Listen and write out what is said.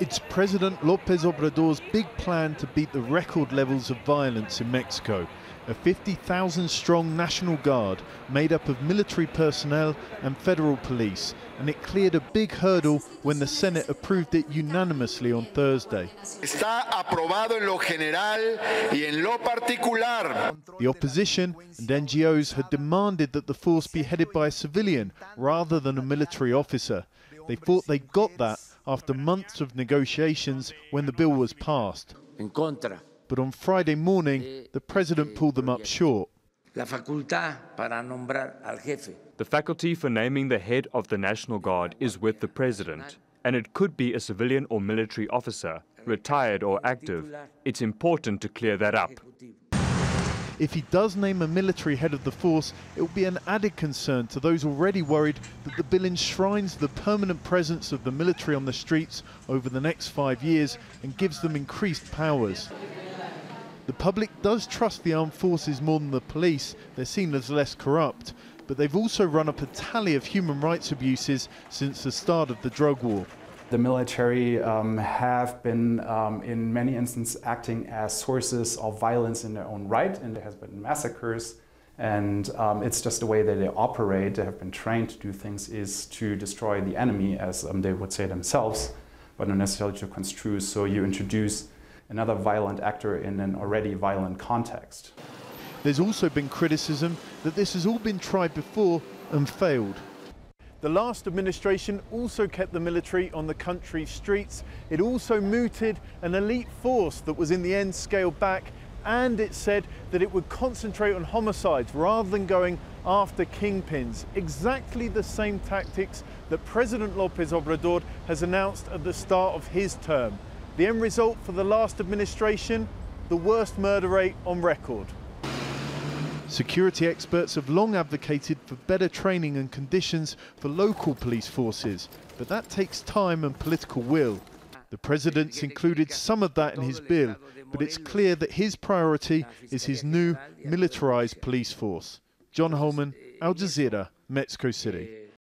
It's President López Obrador's big plan to beat the record levels of violence in Mexico. A 50,000-strong National Guard made up of military personnel and federal police, and it cleared a big hurdle when the Senate approved it unanimously on Thursday. Está aprobado en lo general y en lo particular. The opposition and NGOs had demanded that the force be headed by a civilian rather than a military officer. They thought they got that after months of negotiations when the bill was passed. But on Friday morning, the president pulled them up short. The faculty for naming the head of the National Guard is with the president, and it could be a civilian or military officer, retired or active. It's important to clear that up. If he does name a military head of the force, it will be an added concern to those already worried that the bill enshrines the permanent presence of the military on the streets over the next 5 years and gives them increased powers. The public does trust the armed forces more than the police. They're seen as less corrupt, but they've also run up a tally of human rights abuses since the start of the drug war. The military have been, in many instances, acting as sources of violence in their own right, and there has been massacres, and it's just the way that they operate. They have been trained to do things is to destroy the enemy, as they would say themselves, but not necessarily to construe. So you introduce another violent actor in an already violent context. There's also been criticism that this has all been tried before and failed. The last administration also kept the military on the country's streets. It also mooted an elite force that was in the end scaled back, and it said that it would concentrate on homicides rather than going after kingpins. Exactly the same tactics that President López Obrador has announced at the start of his term. The end result for the last administration, the worst murder rate on record. Security experts have long advocated for better training and conditions for local police forces, but that takes time and political will. The president's included some of that in his bill, but it's clear that his priority is his new militarized police force. John Holman, Al Jazeera, Mexico City.